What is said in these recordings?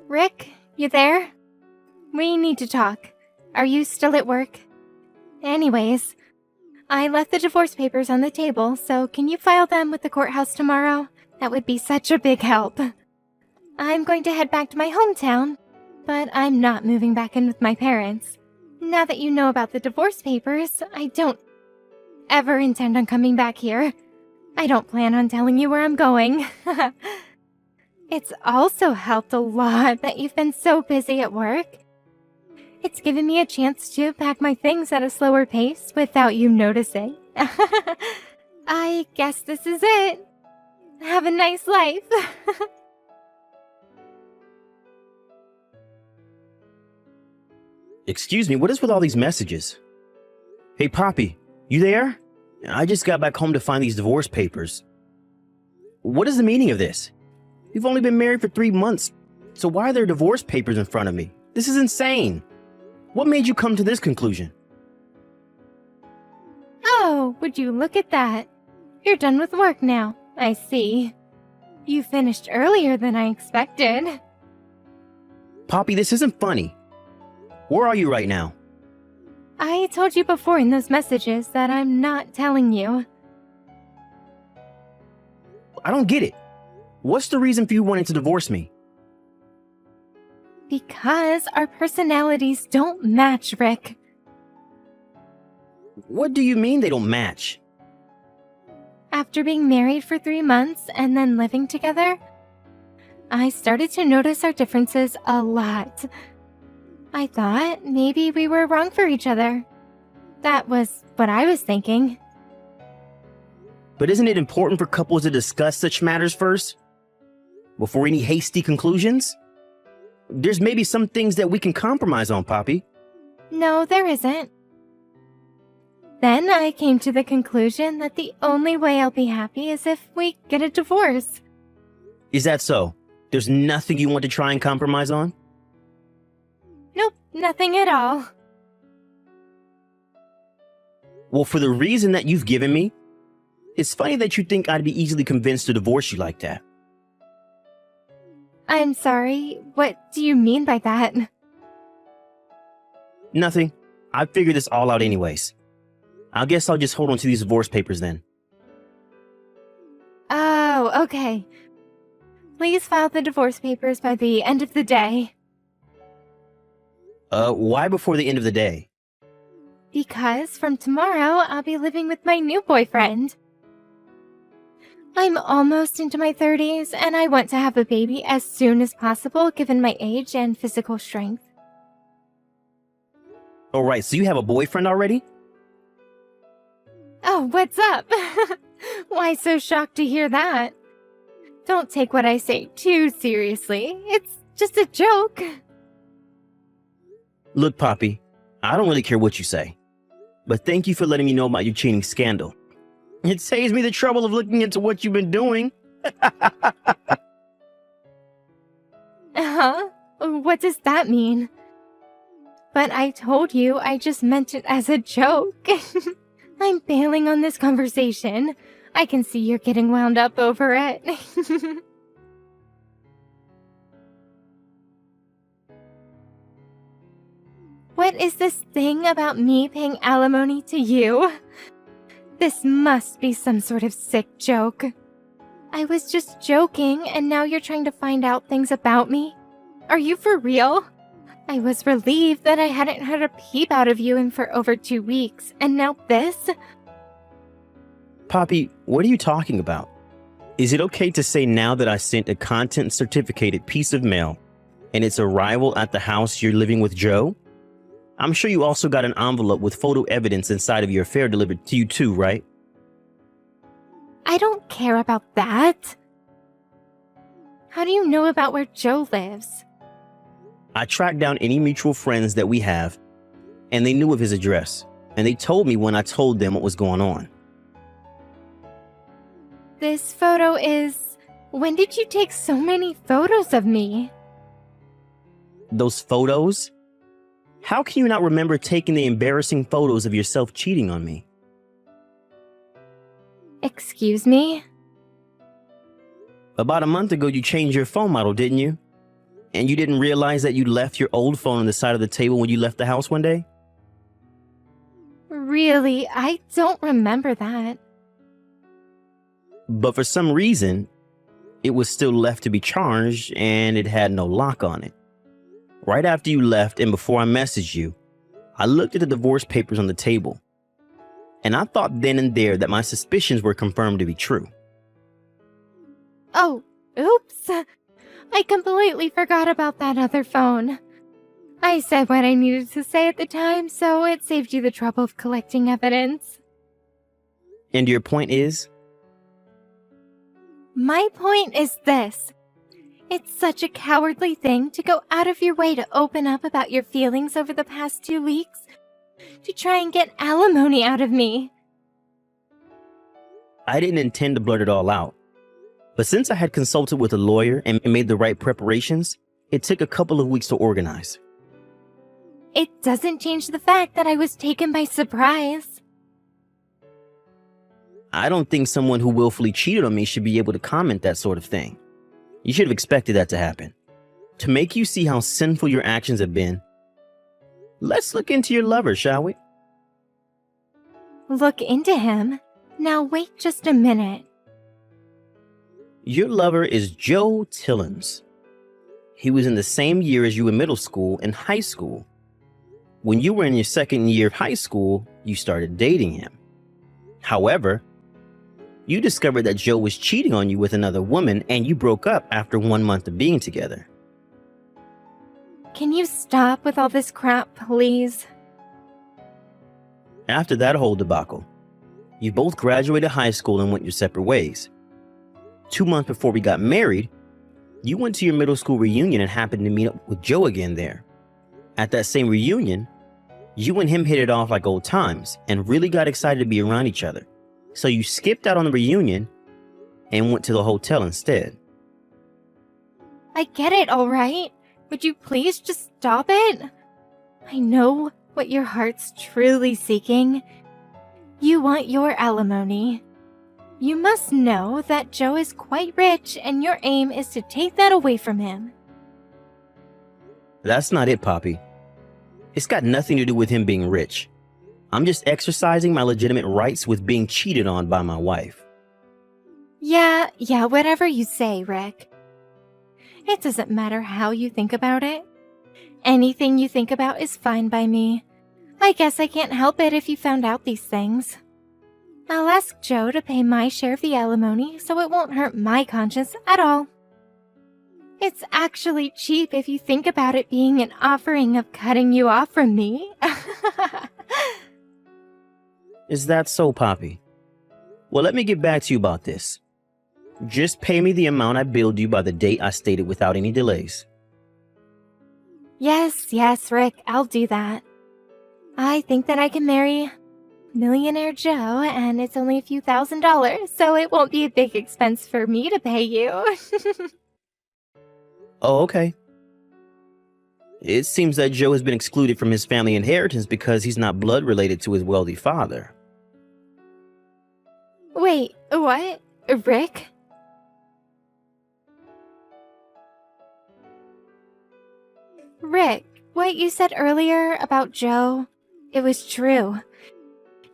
Rick, you there? We need to talk. Are you still at work? Anyways, I left the divorce papers on the table, so can you file them with the courthouse tomorrow? That would be such a big help. I'm going to head back to my hometown, but I'm not moving back in with my parents. Now that you know about the divorce papers, I don't ever intend on coming back here. I don't plan on telling you where I'm going. It's also helped a lot that you've been so busy at work. It's given me a chance to pack my things at a slower pace without you noticing. I guess this is it. Have a nice life. Excuse me, what is with all these messages? Hey, Poppy, you there? I just got back home to find these divorce papers. What is the meaning of this? We've only been married for 3 months, so why are there divorce papers in front of me? This is insane. What made you come to this conclusion? Oh, would you look at that? You're done with work now, I see. You finished earlier than I expected. Poppy, this isn't funny. Where are you right now? I told you before in those messages that I'm not telling you. I don't get it. What's the reason for you wanting to divorce me? Because our personalities don't match, Rick. What do you mean they don't match? After being married for 3 months and then living together, I started to notice our differences a lot. I thought maybe we were wrong for each other. That was what I was thinking. But isn't it important for couples to discuss such matters first? Before any hasty conclusions? There's maybe some things that we can compromise on, Poppy. No, there isn't. Then I came to the conclusion that the only way I'll be happy is if we get a divorce. Is that so? There's nothing you want to try and compromise on? Nope, nothing at all. Well, for the reason that you've given me, it's funny that you think I'd be easily convinced to divorce you like that. I'm sorry, what do you mean by that? Nothing. I figured this all out anyways. I guess I'll just hold on to these divorce papers then. Oh, okay. Please file the divorce papers by the end of the day. Why before the end of the day? Because from tomorrow, I'll be living with my new boyfriend. I'm almost into my 30s, and I want to have a baby as soon as possible given my age and physical strength. Alright, so you have a boyfriend already? Oh, what's up? Why so shocked to hear that? Don't take what I say too seriously. It's just a joke. Look, Poppy, I don't really care what you say. But thank you for letting me know about your cheating scandal. It saves me the trouble of looking into what you've been doing. Huh? What does that mean? But I told you I just meant it as a joke. I'm bailing on this conversation. I can see you're getting wound up over it. What is this thing about me paying alimony to you? This must be some sort of sick joke. I was just joking, and now you're trying to find out things about me? Are you for real? I was relieved that I hadn't heard a peep out of you in for over 2 weeks, and now this? Poppy, what are you talking about? Is it okay to say now that I sent a content certificated piece of mail and its arrival at the house you're living with Joe? I'm sure you also got an envelope with photo evidence inside of your affair delivered to you too, right? I don't care about that. How do you know about where Joe lives? I tracked down any mutual friends that we have, and they knew of his address, and they told me when I told them what was going on. This photo is... When did you take so many photos of me? Those photos? How can you not remember taking the embarrassing photos of yourself cheating on me? Excuse me? About a month ago, you changed your phone model, didn't you? And you didn't realize that you left your old phone on the side of the table when you left the house one day? Really, I don't remember that. But for some reason, it was still left to be charged and it had no lock on it. Right after you left and before I messaged you, I looked at the divorce papers on the table. And I thought then and there that my suspicions were confirmed to be true. Oh, oops. I completely forgot about that other phone. I said what I needed to say at the time, so it saved you the trouble of collecting evidence. And your point is? My point is this. It's such a cowardly thing to go out of your way to open up about your feelings over the past 2 weeks, to try and get alimony out of me. I didn't intend to blurt it all out. But since I had consulted with a lawyer and made the right preparations, it took a couple of weeks to organize. It doesn't change the fact that I was taken by surprise. I don't think someone who willfully cheated on me should be able to comment that sort of thing. You should have expected that to happen. To make you see how sinful your actions have been, let's look into your lover, shall we? Look into him? Now wait just a minute. Your lover is Joe Tillins. He was in the same year as you in middle school and high school. When you were in your second year of high school, you started dating him. However, you discovered that Joe was cheating on you with another woman and you broke up after 1 month of being together. Can you stop with all this crap, please? After that whole debacle, you both graduated high school and went your separate ways. 2 months before we got married, you went to your middle school reunion and happened to meet up with Joe again there. At that same reunion, you and him hit it off like old times and really got excited to be around each other. So you skipped out on the reunion and went to the hotel instead. I get it, all right. Would you please just stop it? I know what your heart's truly seeking. You want your alimony. You must know that Joe is quite rich and your aim is to take that away from him. That's not it, Poppy. It's got nothing to do with him being rich. I'm just exercising my legitimate rights with being cheated on by my wife. Yeah, whatever you say, Rick. It doesn't matter how you think about it. Anything you think about is fine by me. I guess I can't help it if you found out these things. I'll ask Joe to pay my share of the alimony so it won't hurt my conscience at all. It's actually cheap if you think about it being an offering of cutting you off from me. Is that so, Poppy? Well, let me get back to you about this. Just pay me the amount I billed you by the date I stated without any delays. Yes, Rick, I'll do that. I think that I can marry Millionaire Joe, and it's only a few $1,000s, so it won't be a big expense for me to pay you. Oh, okay. It seems that Joe has been excluded from his family inheritance because he's not blood related to his wealthy father. Wait, what? Rick? Rick, what you said earlier about Joe, it was true.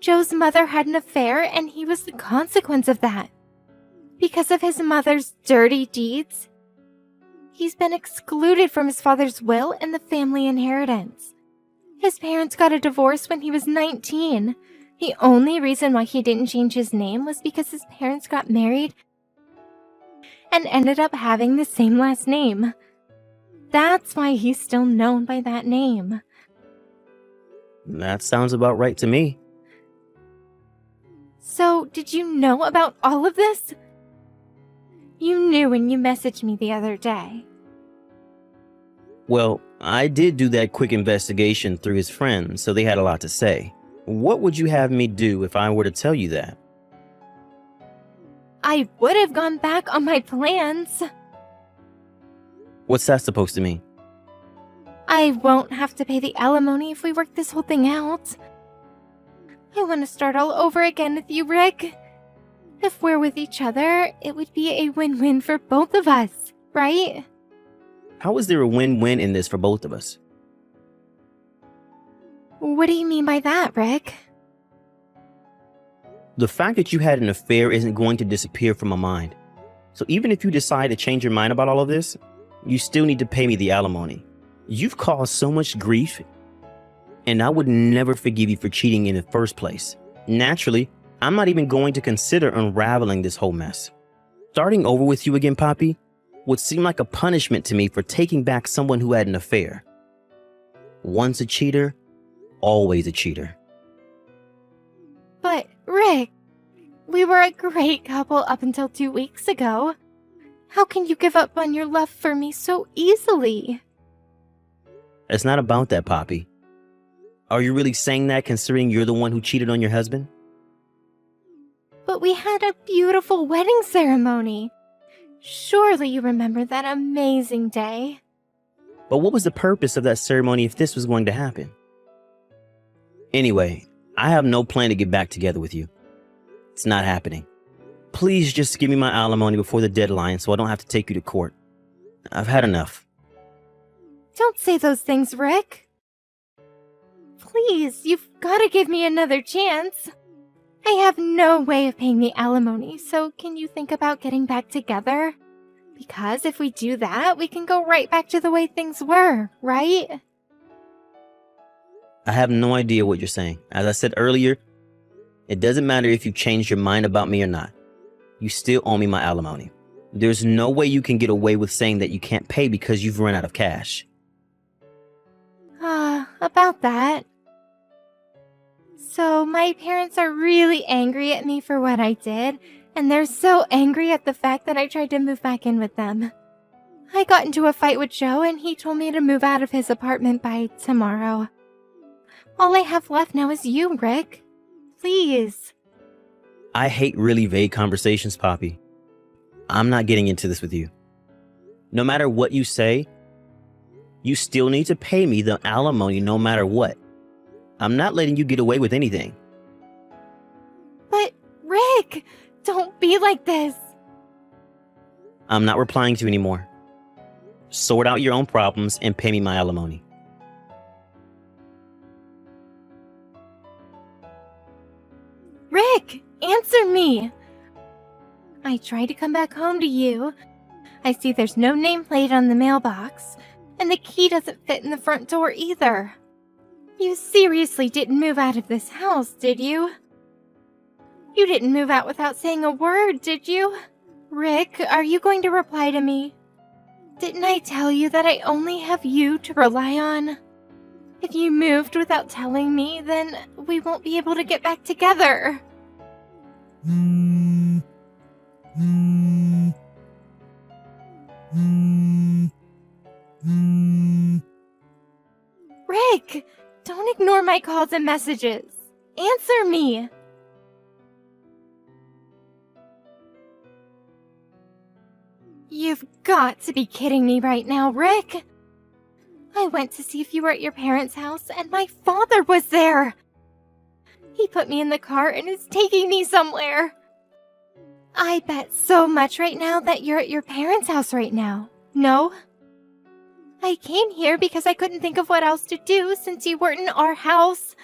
Joe's mother had an affair and he was the consequence of that. Because of his mother's dirty deeds, he's been excluded from his father's will and the family inheritance. His parents got a divorce when he was 19. The only reason why he didn't change his name was because his parents got married and ended up having the same last name. That's why he's still known by that name. That sounds about right to me. So, did you know about all of this? You knew when you messaged me the other day. Well, I did do that quick investigation through his friends, so they had a lot to say. What would you have me do if I were to tell you that? I would have gone back on my plans. What's that supposed to mean? I won't have to pay the alimony if we work this whole thing out. I want to start all over again with you, Rick. If we're with each other, it would be a win-win for both of us, right? How is there a win-win in this for both of us? What do you mean by that, Rick? The fact that you had an affair isn't going to disappear from my mind. So even if you decide to change your mind about all of this, you still need to pay me the alimony. You've caused so much grief, and I would never forgive you for cheating in the first place. Naturally, I'm not even going to consider unraveling this whole mess. Starting over with you again, Poppy, would seem like a punishment to me for taking back someone who had an affair. Once a cheater, always a cheater. But, Rick, we were a great couple up until 2 weeks ago. How can you give up on your love for me so easily? It's not about that, Poppy. Are you really saying that considering you're the one who cheated on your husband? But we had a beautiful wedding ceremony. Surely you remember that amazing day. But what was the purpose of that ceremony if this was going to happen? Anyway, I have no plan to get back together with you. It's not happening. Please just give me my alimony before the deadline so I don't have to take you to court. I've had enough. Don't say those things, Rick. Please, you've got to give me another chance. I have no way of paying the alimony, so can you think about getting back together? Because if we do that, we can go right back to the way things were, right? I have no idea what you're saying. As I said earlier, it doesn't matter if you changed your mind about me or not. You still owe me my alimony. There's no way you can get away with saying that you can't pay because you've run out of cash. About that. So my parents are really angry at me for what I did, and they're so angry at the fact that I tried to move back in with them. I got into a fight with Joe, and he told me to move out of his apartment by tomorrow. All I have left now is you, Rick. Please. I hate really vague conversations, Poppy. I'm not getting into this with you. No matter what you say, you still need to pay me the alimony no matter what. I'm not letting you get away with anything. But, Rick, don't be like this. I'm not replying to you anymore. Sort out your own problems and pay me my alimony. Rick, answer me. I tried to come back home to you. I see there's no nameplate on the mailbox, and the key doesn't fit in the front door either. You seriously didn't move out of this house, did you? You didn't move out without saying a word, did you? Rick, are you going to reply to me? Didn't I tell you that I only have you to rely on? If you moved without telling me, then we won't be able to get back together. Rick, don't ignore my calls and messages. Answer me. You've got to be kidding me right now, Rick. I went to see if you were at your parents' house, and my father was there. He put me in the car and is taking me somewhere. I bet so much right now that you're at your parents' house right now. No? I came here because I couldn't think of what else to do since you weren't in our house.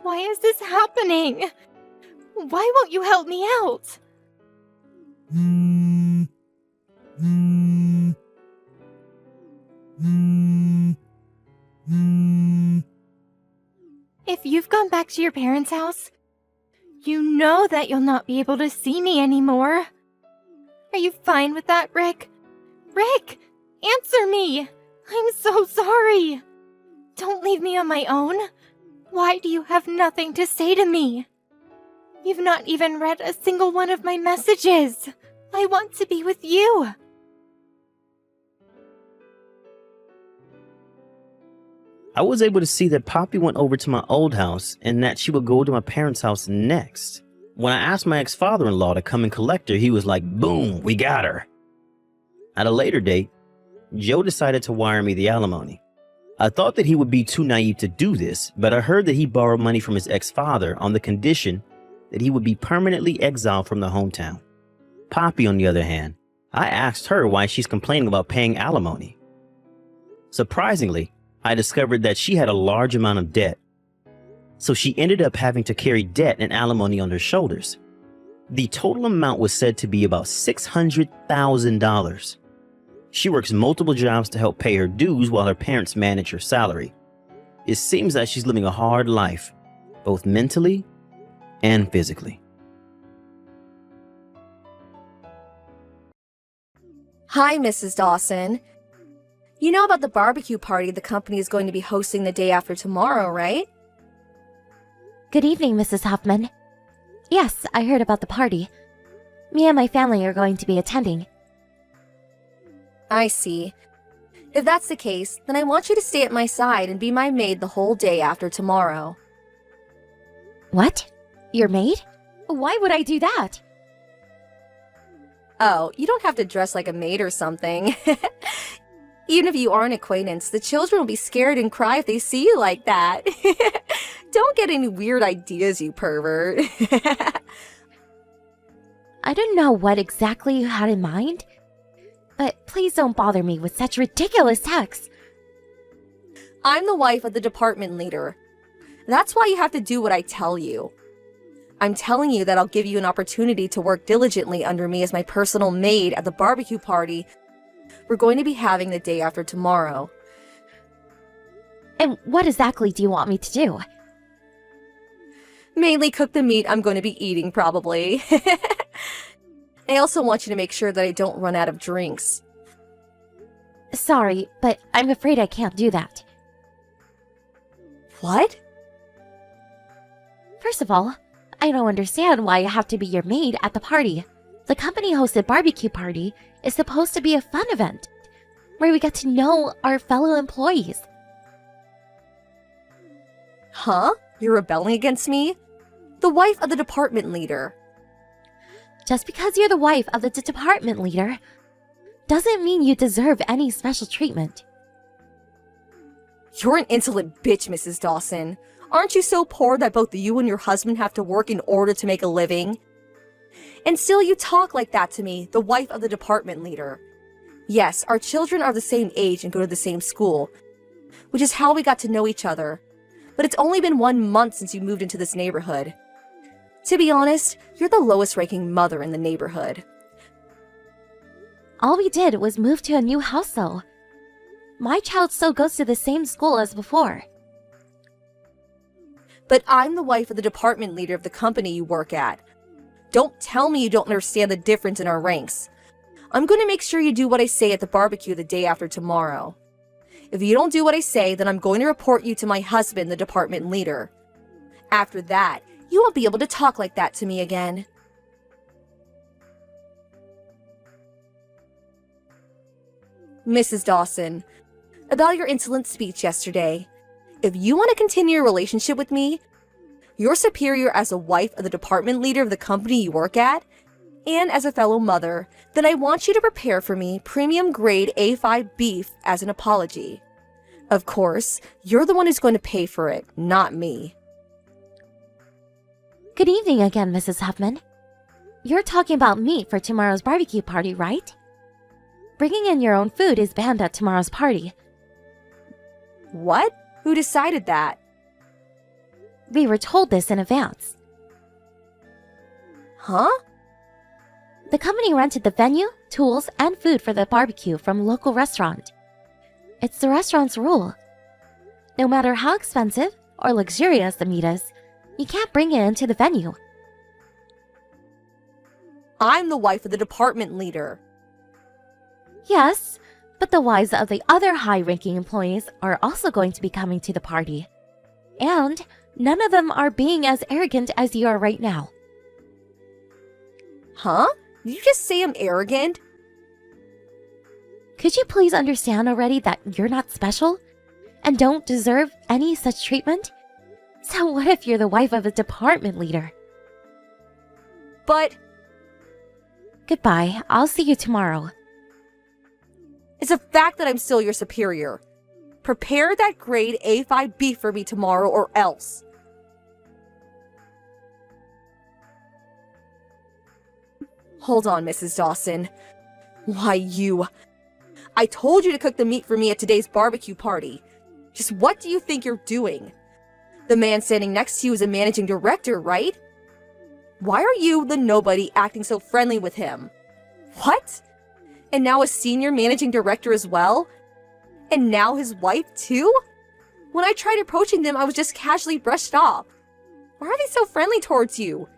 Why is this happening? Why won't you help me out? If you've gone back to your parents' house, you know that you'll not be able to see me anymore. Are you fine with that, Rick? Rick, answer me! I'm so sorry! Don't leave me on my own. Why do you have nothing to say to me? You've not even read a single one of my messages. I want to be with you. I was able to see that Poppy went over to my old house and that she would go to my parents' house next. When I asked my ex-father-in-law to come and collect her, he was like, boom, we got her. At a later date, Joe decided to wire me the alimony. I thought that he would be too naive to do this, but I heard that he borrowed money from his ex-father on the condition that he would be permanently exiled from the hometown. Poppy, on the other hand, I asked her why she's complaining about paying alimony. Surprisingly, I discovered that she had a large amount of debt. So she ended up having to carry debt and alimony on her shoulders. The total amount was said to be about $600,000. She works multiple jobs to help pay her dues while her parents manage her salary. It seems that she's living a hard life, both mentally and physically. Hi, Mrs. Dawson. You know about the barbecue party the company is going to be hosting the day after tomorrow, right? Good evening, Mrs. Huffman. Yes, I heard about the party. Me and my family are going to be attending. I see. If that's the case, then I want you to stay at my side and be my maid the whole day after tomorrow. What? Your maid? Why would I do that? Oh, you don't have to dress like a maid or something. Even if you are an acquaintance, the children will be scared and cry if they see you like that. Don't get any weird ideas, you pervert. I don't know what exactly you had in mind, but please don't bother me with such ridiculous texts. I'm the wife of the department leader. That's why you have to do what I tell you. I'm telling you that I'll give you an opportunity to work diligently under me as my personal maid at the barbecue party we're going to be having the day after tomorrow. And what exactly do you want me to do? Mainly cook the meat I'm going to be eating, probably. I also want you to make sure that I don't run out of drinks. Sorry, but I'm afraid I can't do that. What? First of all, I don't understand why I have to be your maid at the party. The company-hosted barbecue party is supposed to be a fun event where we get to know our fellow employees. Huh? You're rebelling against me? The wife of the department leader. Just because you're the wife of the department leader doesn't mean you deserve any special treatment. You're an insolent bitch, Mrs. Dawson. Aren't you so poor that both you and your husband have to work in order to make a living? And still you talk like that to me, the wife of the department leader. Yes, our children are the same age and go to the same school, which is how we got to know each other. But it's only been 1 month since you moved into this neighborhood. To be honest, you're the lowest-ranking mother in the neighborhood. All we did was move to a new house, though. My child still goes to the same school as before. But I'm the wife of the department leader of the company you work at. Don't tell me you don't understand the difference in our ranks. I'm going to make sure you do what I say at the barbecue the day after tomorrow. If you don't do what I say, then I'm going to report you to my husband, the department leader. After that, you won't be able to talk like that to me again. Mrs. Dawson, about your insolent speech yesterday. If you want to continue your relationship with me, your superior as a wife of the department leader of the company you work at, and as a fellow mother, then I want you to prepare for me premium grade A5 beef as an apology. Of course, you're the one who's going to pay for it, not me. Good evening again, Mrs. Huffman. You're talking about meat for tomorrow's barbecue party, right? Bringing in your own food is banned at tomorrow's party. What? Who decided that? We were told this in advance. Huh? The company rented the venue, tools, and food for the barbecue from a local restaurant. It's the restaurant's rule. No matter how expensive or luxurious the meat is, you can't bring it into the venue. I'm the wife of the department leader. Yes, but the wives of the other high-ranking employees are also going to be coming to the party. And none of them are being as arrogant as you are right now. Huh? Did you just say I'm arrogant? Could you please understand already that you're not special and don't deserve any such treatment? So what if you're the wife of a department leader? But Goodbye. I'll see you tomorrow. it's a fact that I'm still your superior. Prepare that grade A5 beef for me tomorrow or else. Hold on, Mrs. Dawson. Why, you... I told you to cook the meat for me at today's barbecue party. Just what do you think you're doing? The man standing next to you is a managing director, right? Why are you, the nobody, acting so friendly with him? What? And now a senior managing director as well? And now his wife too? When I tried approaching them, I was just casually brushed off. Why are they so friendly towards you?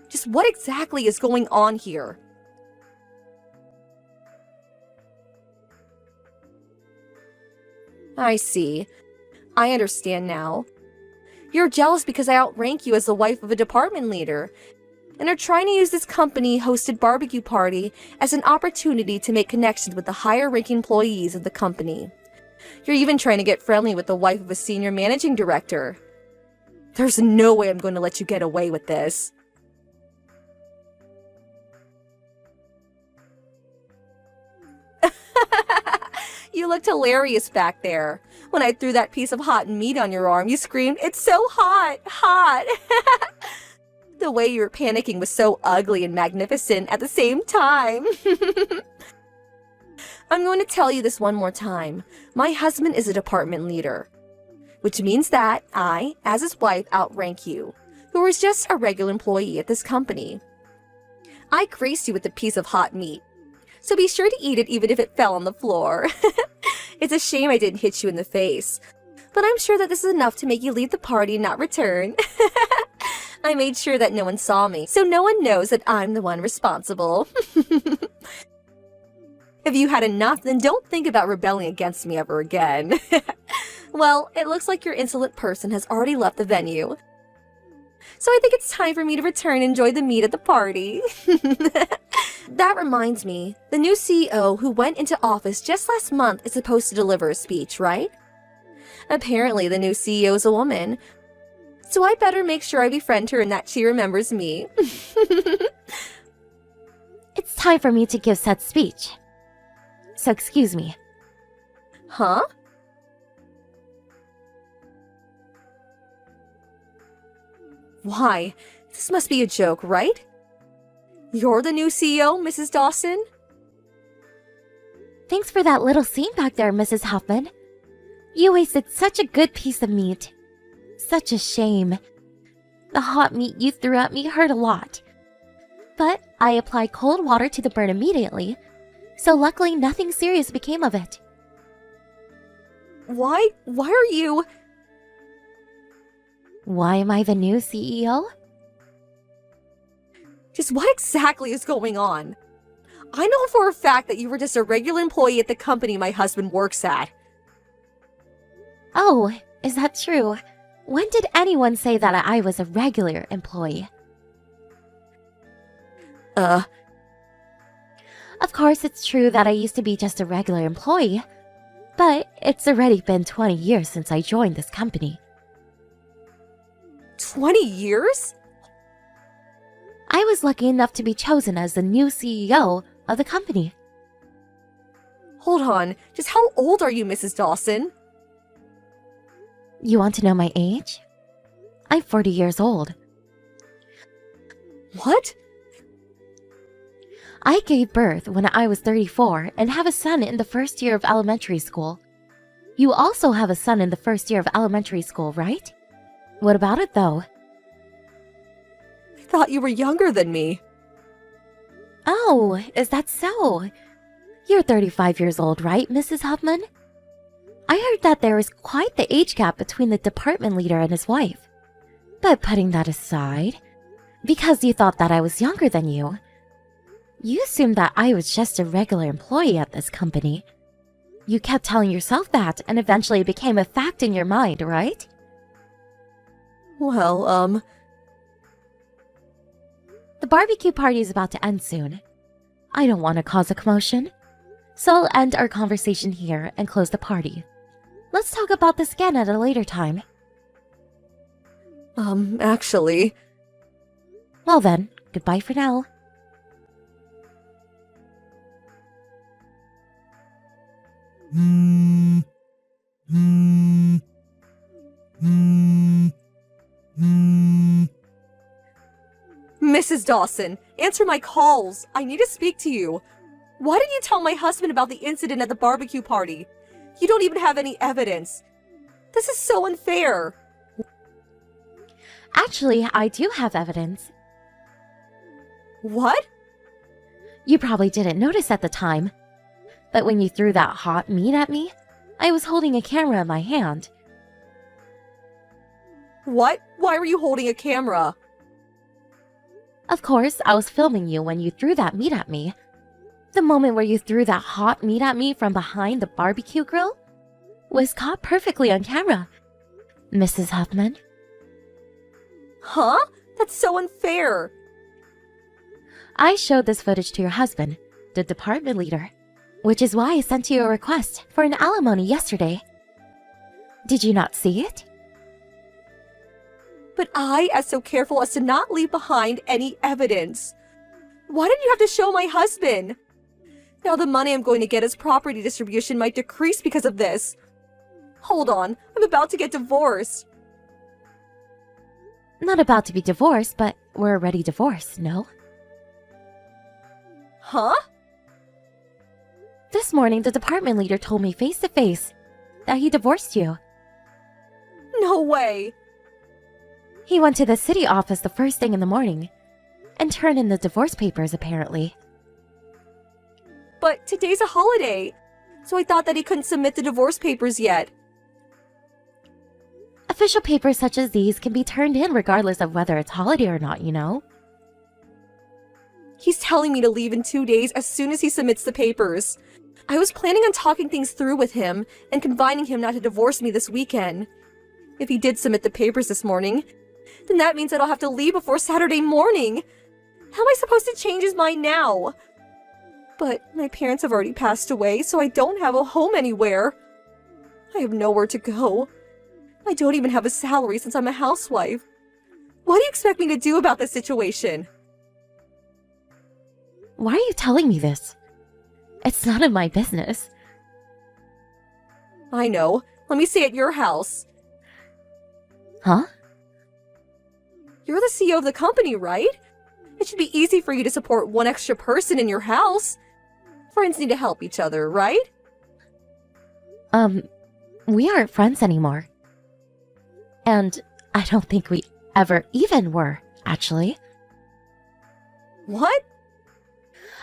Just what exactly is going on here? I see. I understand now. You're jealous because I outrank you as the wife of a department leader, and are trying to use this company-hosted barbecue party as an opportunity to make connections with the higher-ranking employees of the company. You're even trying to get friendly with the wife of a senior managing director. There's no way I'm going to let you get away with this. You looked hilarious back there. When I threw that piece of hot meat on your arm, you screamed, "It's so hot, hot!" The way you were panicking was so ugly and magnificent at the same time. I'm going to tell you this one more time. My husband is a department leader, which means that I, as his wife, outrank you, who is just a regular employee at this company. I graced you with a piece of hot meat, so be sure to eat it even if it fell on the floor. It's a shame I didn't hit you in the face, but I'm sure that this is enough to make you leave the party and not return. I made sure that no one saw me, so no one knows that I'm the one responsible. If you had enough, then don't think about rebelling against me ever again. Well, it looks like your insolent person has already left the venue. So I think it's time for me to return and enjoy the meat at the party. That reminds me, the new CEO who went into office just last month is supposed to deliver a speech, right? Apparently the new CEO is a woman, so I better make sure I befriend her and that she remembers me. It's time for me to give said speech. So excuse me. Huh? Why? This must be a joke, right? You're the new CEO, Mrs. Dawson? Thanks for that little scene back there, Mrs. Huffman. You wasted such a good piece of meat. Such a shame. The hot meat you threw at me hurt a lot. But I applied cold water to the burn immediately, so luckily nothing serious became of it. Why are you... Why am I the new CEO? Just what exactly is going on? I know for a fact that you were just a regular employee at the company my husband works at. Oh, is that true? When did anyone say that I was a regular employee? Of course, it's true that I used to be just a regular employee, but it's already been 20 years since I joined this company. 20 years? I was lucky enough to be chosen as the new CEO of the company. Hold on, just how old are you, Mrs. Dawson? You want to know my age? I'm 40 years old. What? I gave birth when I was 34 and have a son in the first year of elementary school. You also have a son in the first year of elementary school, right? What about it, though? I thought you were younger than me. Oh, is that so? You're 35 years old, right, Mrs. Huffman? I heard that there is quite the age gap between the department leader and his wife. But putting that aside, because you thought that I was younger than you assumed that I was just a regular employee at this company. You kept telling yourself that, and eventually it became a fact in your mind, right? Well, The barbecue party is about to end soon. I don't want to cause a commotion, so I'll end our conversation here and close the party. Let's talk about this again at a later time. Actually... Well then, goodbye for now. Mrs. Dawson, answer my calls. I need to speak to you. Why didn't you tell my husband about the incident at the barbecue party? You don't even have any evidence. This is so unfair. Actually, I do have evidence. What? You probably didn't notice at the time. But when you threw that hot meat at me, I was holding a camera in my hand. What? Why were you holding a camera? Of course, I was filming you when you threw that meat at me. The moment where you threw that hot meat at me from behind the barbecue grill was caught perfectly on camera, Mrs. Huffman. Huh? That's so unfair. I showed this footage to your husband, the department leader, which is why I sent you a request for an alimony yesterday. Did you not see it? But I am so careful as to not leave behind any evidence. Why did you have to show my husband? Now the money I'm going to get as property distribution might decrease because of this. Hold on, I'm about to get divorced. Not about to be divorced, but we're already divorced, no? Huh? This morning, the department leader told me face to face that he divorced you. No way. He went to the city office the first thing in the morning and turned in the divorce papers, apparently. But today's a holiday, so I thought that he couldn't submit the divorce papers yet. Official papers such as these can be turned in regardless of whether it's holiday or not, you know? He's telling me to leave in 2 days as soon as he submits the papers. I was planning on talking things through with him and convining him not to divorce me this weekend. If he did submit the papers this morning, then that means that I'll have to leave before Saturday morning. How am I supposed to change his mind now? But my parents have already passed away, so I don't have a home anywhere. I have nowhere to go. I don't even have a salary since I'm a housewife. What do you expect me to do about this situation? Why are you telling me this? It's none of my business. I know. Let me stay at your house. Huh? You're the CEO of the company, right? It should be easy for you to support one extra person in your house. Friends need to help each other, right? We aren't friends anymore. And I don't think we ever even were, actually. What?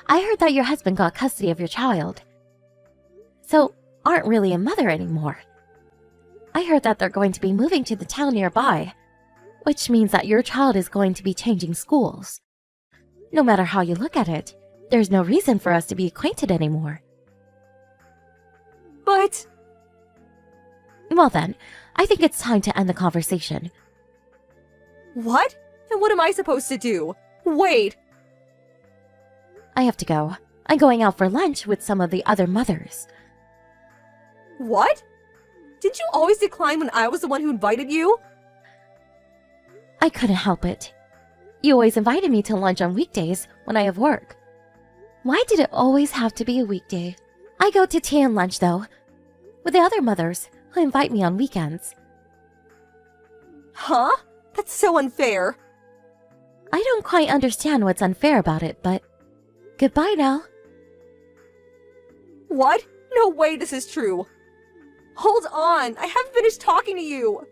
I heard that your husband got custody of your child. So, aren't really a mother anymore. I heard that they're going to be moving to the town nearby, which means that your child is going to be changing schools. No matter how you look at it, there's no reason for us to be acquainted anymore. But... Well then, I think it's time to end the conversation. What? And what am I supposed to do? Wait! I have to go. I'm going out for lunch with some of the other mothers. What? Didn't you always decline when I was the one who invited you? I couldn't help it. You always invited me to lunch on weekdays when I have work. Why did it always have to be a weekday? I go to tea and lunch, though, with the other mothers who invite me on weekends. Huh? That's so unfair. I don't quite understand what's unfair about it, but goodbye now. What? No way this is true. Hold on, I haven't finished talking to you.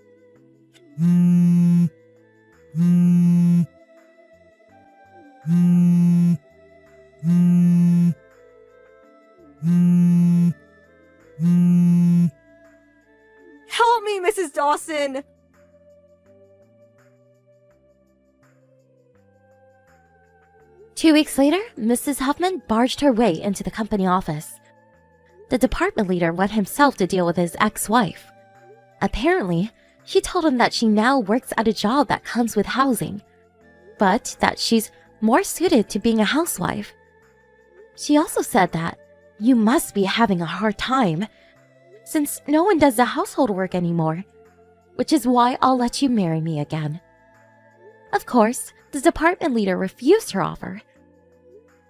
Help me, Mrs. Dawson! Two weeks later, Mrs. Huffman barged her way into the company office. The department leader went himself to deal with his ex-wife. Apparently, she told him that she now works at a job that comes with housing, but that she's more suited to being a housewife. She also said that you must be having a hard time, since no one does the household work anymore, which is why I'll let you marry me again. Of course, the department leader refused her offer,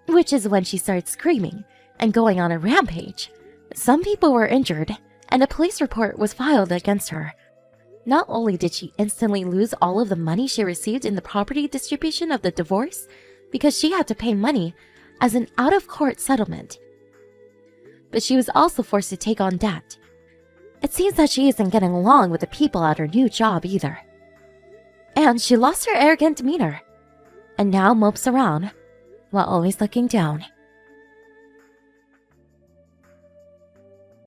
which is when she started screaming and going on a rampage. Some people were injured, and a police report was filed against her. Not only did she instantly lose all of the money she received in the property distribution of the divorce, because she had to pay money as an out-of-court settlement. But she was also forced to take on debt. It seems that she isn't getting along with the people at her new job either. And she lost her arrogant demeanor, and now mopes around while always looking down.